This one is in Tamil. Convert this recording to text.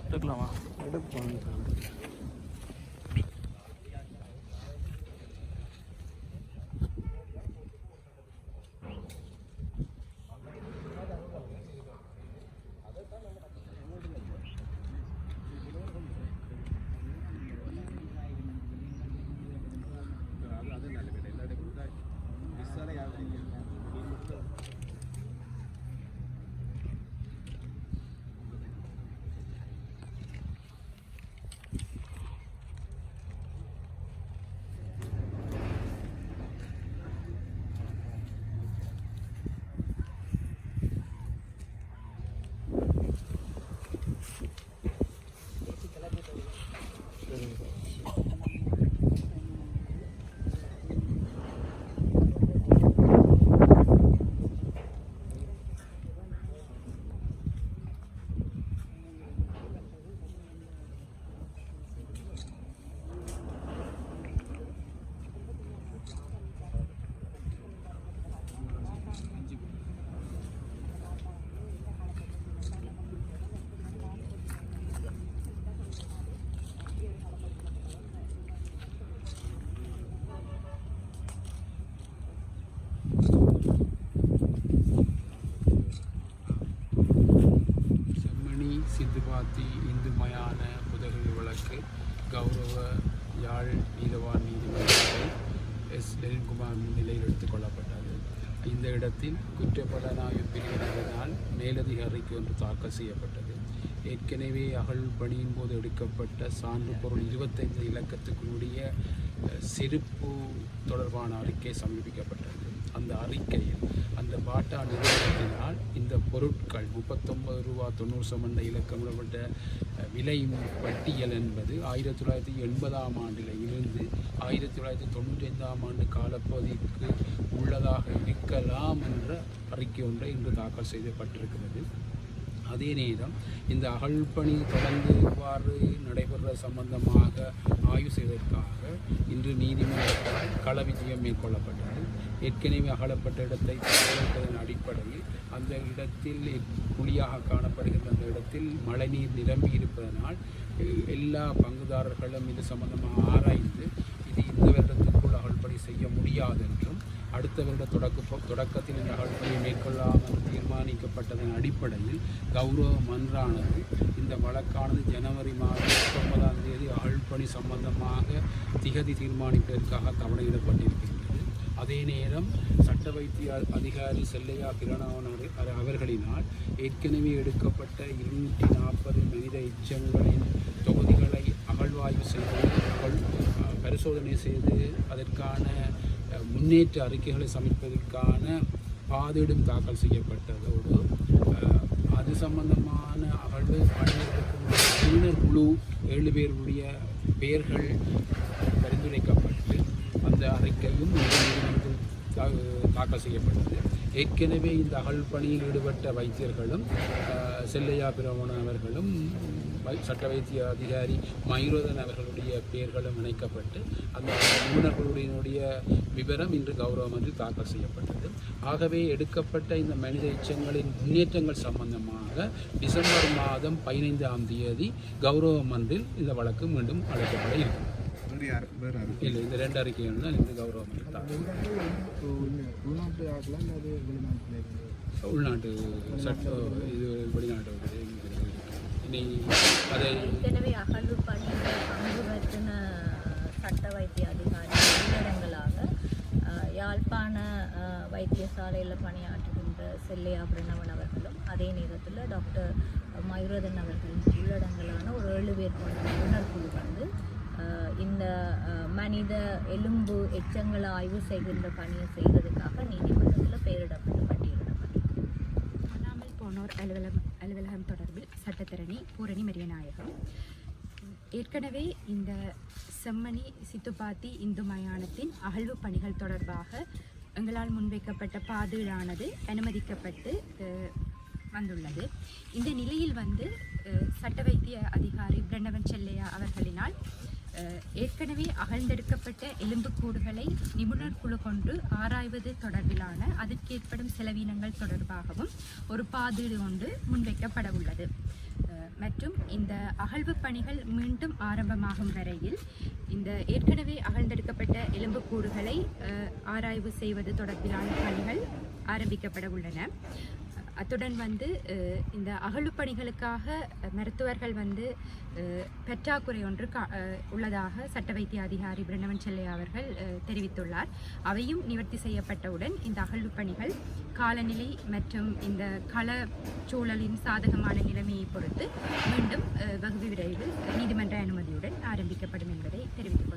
எடுக்கலாமா? எடுப்போம். சித்துபாத்தி இந்து மயான புதகுழி வழக்கு கௌரவ யாழ் நீதவான் நீதிமன்றத்தில் எஸ் லெனின்குமார் முன்னிலையில் எடுத்துக் கொள்ளப்பட்டது. இந்த இடத்தில் குற்றப்புலனாய்வு பிரிவினரினால் மேலதிகாரிக்கு ஒன்று தாக்கல் செய்யப்பட்டது. ஏற்கனவே அகழ்பணியின் போது எடுக்கப்பட்ட சான்று பொருள் 25 இலக்கத்துக்குரிய செருப்பு தொடர்பான அறிக்கை சமர்ப்பிக்கப்பட்டது. அந்த அறிக்கையில் அந்த பாட்டா நிறுவனத்தினால் இந்த பொருட்கள் 39 ரூபா 90 என்ற இலக்கமிடப்பட்ட விலை பட்டியல் என்பது 1980ஆம் ஆண்டில் இருந்து 1995ஆம் ஆண்டு காலப்பகுதிக்கு உள்ளதாக இருக்கலாம் என்ற அறிக்கை ஒன்றை இன்று தாக்கல் செய்யப்பட்டிருக்கிறது. அதே நேரம் இந்த அகழ்பணி தொடர்ந்து இவ்வாறு நடைபெற சம்பந்தமாக ஆய்வு செய்வதற்காக இன்று நீதிமன்றத்தால் கள விஜயம் மேற்கொள்ளப்பட்டது. ஏற்கனவே அகழப்பட்ட இடத்தை தகவல்களின் அடிப்படையில் அந்த இடத்தில் குழியாக காணப்படுகின்ற அந்த இடத்தில் மழைநீர் நிரம்பி இருப்பதனால் எல்லா பங்குதாரர்களும் இது சம்பந்தமாக ஆராய்ந்து இது இந்த வருடத்திற்குள் அகழ்பணி செய்ய முடியாது என்றும் அடுத்த வருட தொடக்கத்தில் இந்த அகழ்பணியை மேற்கொள்ளாமல் தீர்மானிக்கப்பட்டதன் அடிப்படையில் கௌரவ மன்றானது இந்த வழக்கானது ஜனவரி மாதம் 19ஆம் தேதி அகழ்பணி சம்பந்தமாக திகதி தீர்மானிப்பதற்காக தவணையிடப்பட்டிருக்கின்றது. அதே நேரம் சட்ட வைத்திய அதிகாரி செல்லையா கிரணவன் அவர்களினால் ஏற்கனவே எடுக்கப்பட்ட 240 மனித எச்சங்களின் தொகுதிகளை அகழ்வாய்வு செய்து பரிசோதனை செய்து அதற்கான முன்னேற்ற அறிக்கைகளை சமர்ப்பதற்கான பாதீடும் தாக்கல் செய்யப்பட்டதோடு அது சம்பந்தமான அகழ்வு பணியினர் குழு 7 பேருடைய பெயர்கள் பரிந்துரைக்கப்பட்டு அந்த அறிக்கையும் தாக்கல் செய்யப்பட்டது. ஏற்கனவே இந்த அகழ்பணியில் ஈடுபட்ட வைத்தியர்களும் செல்லையா பிரமணன் அவர்களும் சட்ட வைத்திய அதிகாரி மயூரதன் அவர்களுடைய பெயர்களும் இணைக்கப்பட்டு அந்த நிபுணர்களுடைய விவரம் இன்று கௌரவமன்றில் தாக்கல் செய்யப்பட்டது. ஆகவே எடுக்கப்பட்ட இந்த மனித எச்சங்களின் முன்னேற்றங்கள் சம்பந்தமாக டிசம்பர் மாதம் 15ஆம் தேதி கௌரவமன்றில் இந்த வழக்கு மீண்டும் அழைக்கப்பட இருக்கிறது. இல்லை, இந்த 2 அறிக்கைகள் தான் இந்த கௌரவமன்றில் உள்நாட்டு சட்ட இது வெளிநாட்டு ஏற்கனவே அகழ்வு பணியில் பங்கு பற்றின சட்ட வைத்திய அதிகாரி உள்ளடங்களாக யாழ்ப்பாண வைத்தியசாலையில் பணியாற்றுகின்ற செல்லையா பிரணவன் அவர்களும் அதே நேரத்தில் டாக்டர் மயூரதன் அவர்களின் உள்ளடங்கலான ஒரு 7 பேர் கொண்ட நிபுணர் குழு வந்து இந்த மனித எலும்பு எச்சங்களை ஆய்வு செய்கின்ற பணியை செய்வதற்காக நீதிமன்றத்தில் பெயரிடப்பட்டு பட்டியலிடப்பட்டது. காணாமல் போனோர் அலுவலகம் தொடர்பில் சட்டத்தரணி பூரணி மரியநாயகம் ஏற்கனவே இந்த செம்மணி சித்துப்பாத்தி இந்து மயானத்தின் அகழ்வு பணிகள் தொடர்பாக எங்களால் முன்வைக்கப்பட்ட பாதீடானது அனுமதிக்கப்பட்டு வந்துள்ளது. இந்த நிலையில் சட்ட வைத்திய அதிகாரி பிரணவன் செல்லையா அவர்களினால் ஏற்கனவே அகழ்ந்தெடுக்கப்பட்ட எலும்புக்கூடுகளை நிபுணர் குழு கொண்டு ஆராய்வது தொடர்பிலான அதற்கு ஏற்படும் செலவினங்கள் தொடர்பாகவும் ஒரு பாதீடு ஒன்று முன்வைக்கப்பட உள்ளது. மற்றும் இந்த அகழ்வு பணிகள் மீண்டும் ஆரம்பமாகும் வரையில் இந்த ஏற்கனவே அகழ்ந்தெடுக்கப்பட்ட எலும்புக்கூடுகளை ஆராய்வு செய்வது தொடர்பிலான பணிகள் ஆரம்பிக்கப்பட உள்ளன. அத்துடன் இந்த அகழ்வு பணிகளுக்காக மருத்துவர்கள் பற்றாக்குறை ஒன்று உள்ளதாக சட்ட வைத்திய அதிகாரி பிரணவன் செல்லையா அவர்கள் தெரிவித்துள்ளார். அவையும் நிவர்த்தி செய்யப்பட்டவுடன் இந்த அகழ்வு பணிகள் காலநிலை மற்றும் இந்த கள சூழலின் சாதகமான நிலைமையை பொறுத்து மீண்டும் வெகு விரைவில் நீதிமன்ற அனுமதியுடன் ஆரம்பிக்கப்படும் என்பதை தெரிவித்துள்ளார்.